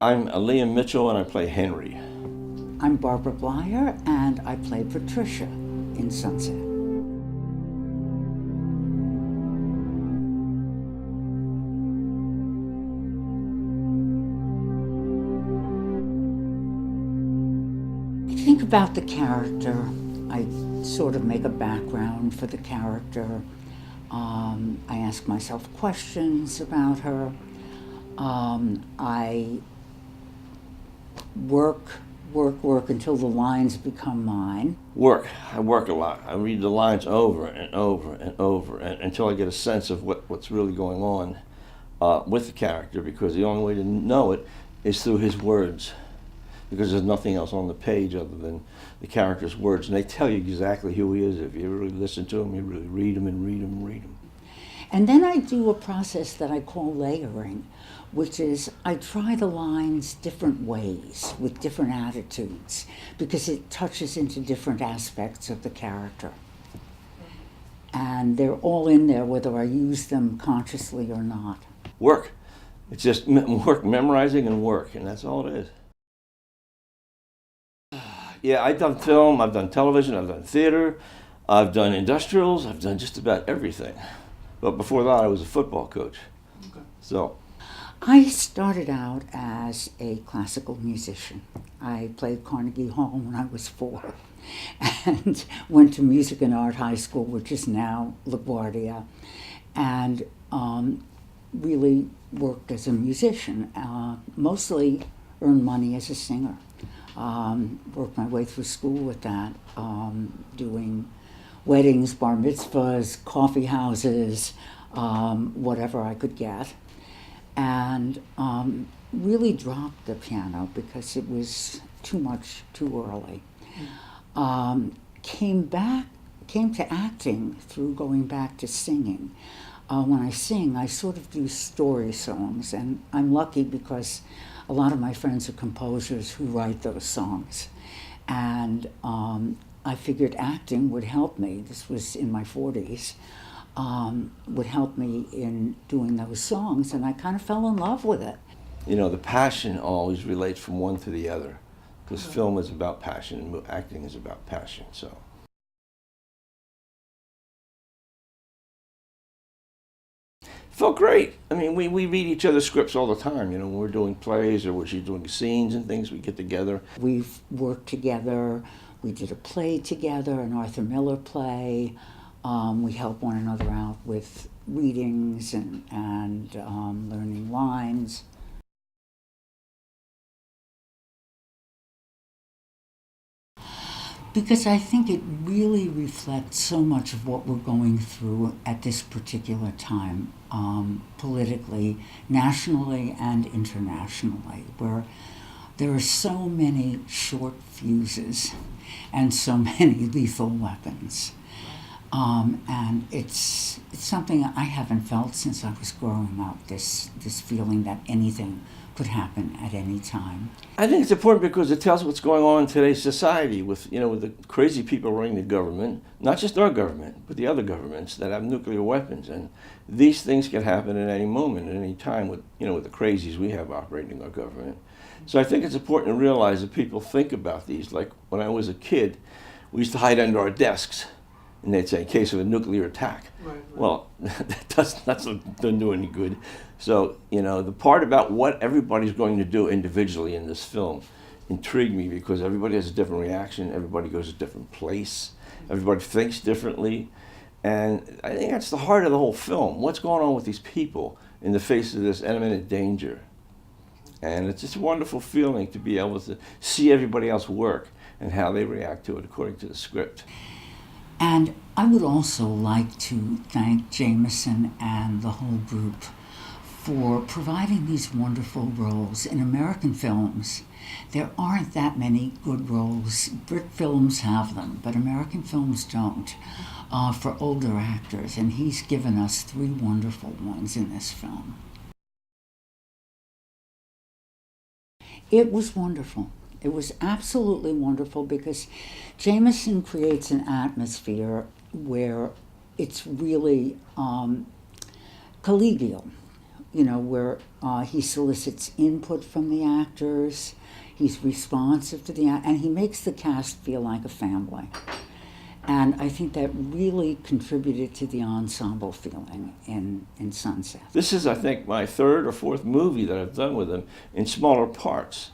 I'm Liam Mitchell and I play Henry. I'm Barbara Bleier and I play Patricia in Sunset. I think about the character. I sort of make a background for the character. I ask myself questions about her. I work until the lines become mine. I work a lot. I read the lines over and over and over until I get a sense of what's really going on with the character, because the only way to know it is through his words, because there's nothing else on the page other than the character's words, and they tell you exactly who he is. If you really listen to him, you really read him and read him and read him. And then I do a process that I call layering, which is I try the lines different ways with different attitudes because it touches into different aspects of the character. And they're all in there whether I use them consciously or not. Work. It's just work, memorizing and work, and that's all it is. Yeah, I've done film, I've done television, I've done theater, I've done industrials, I've done just about everything. But before that, I was a football coach. Okay. So I started out as a classical musician. I played Carnegie Hall when I was 4 and went to Music and Art High School, which is now LaGuardia, and really worked as a musician, mostly earned money as a singer. Worked my way through school with that, doing weddings, bar mitzvahs, coffee houses, whatever I could get. And really dropped the piano because it was too much too early. Came to acting through going back to singing. When I sing, I sort of do story songs, and I'm lucky because a lot of my friends are composers who write those songs. And I figured acting would help me. This was in my 40s. Would help me in doing those songs, and I kind of fell in love with it. You know, the passion always relates from one to the other, because film is about passion and acting is about passion. So felt great. I mean, we read each other's scripts all the time. You know, when we're doing plays or when she's doing scenes and things, we get together. We've worked together. We did a play together, an Arthur Miller play. We help one another out with readings and learning lines. Because I think it really reflects so much of what we're going through at this particular time, politically, nationally, and internationally, where there are so many short fuses and so many lethal weapons. And it's something I haven't felt since I was growing up, this feeling that anything could happen at any time. I think it's important because it tells what's going on in today's society with the crazy people running the government, not just our government, but the other governments that have nuclear weapons. And these things can happen at any moment, at any time with the crazies we have operating our government. So I think it's important to realize that people think about these. Like when I was a kid, we used to hide under our desks. And they'd say, in case of a nuclear attack. Right. Well, that doesn't do any good. So, the part about what everybody's going to do individually in this film intrigued me because everybody has a different reaction, everybody goes to a different place, everybody thinks differently. And I think that's the heart of the whole film. What's going on with these people in the face of this imminent danger? And it's just a wonderful feeling to be able to see everybody else work and how they react to it according to the script. And I would also like to thank Jamison and the whole group for providing these wonderful roles. In American films, there aren't that many good roles. Brit films have them, but American films don't, for older actors. And he's given us 3 wonderful ones in this film. It was wonderful. It was absolutely wonderful because Jamison creates an atmosphere where it's really collegial. where he solicits input from the actors. He's responsive to and he makes the cast feel like a family. And I think that really contributed to the ensemble feeling in Sunset. This is, I think, my third or fourth movie that I've done with him in smaller parts.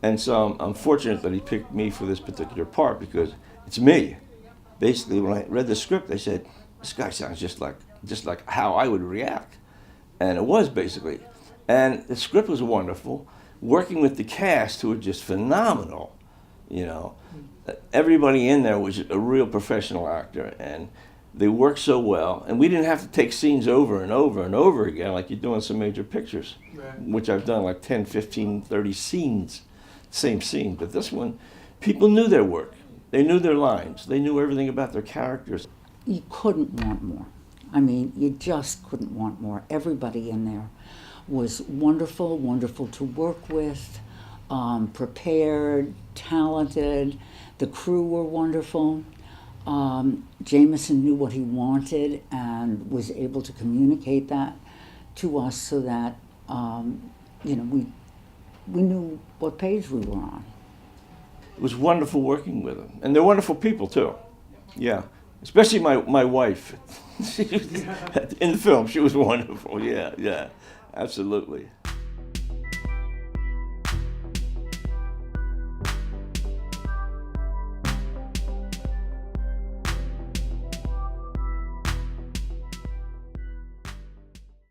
And so I'm fortunate that he picked me for this particular part because it's me. Basically, when I read the script, they said, this guy sounds just like how I would react. And it was, basically. And the script was wonderful. Working with the cast, who were just phenomenal, Everybody in there was a real professional actor, and they worked so well. And we didn't have to take scenes over and over and over again like you do in some major pictures, right, which I've done like 10, 15, 30 scenes, same scene. But this one, people knew their work. They knew their lines. They knew everything about their characters. You couldn't want more. I mean, you just couldn't want more. Everybody in there was wonderful, wonderful to work with, prepared, talented. The crew were wonderful. Jamison knew what he wanted and was able to communicate that to us so that we knew what page we were on. It was wonderful working with them, and they're wonderful people too. Yeah, especially my wife. In the film, she was wonderful. Yeah, absolutely.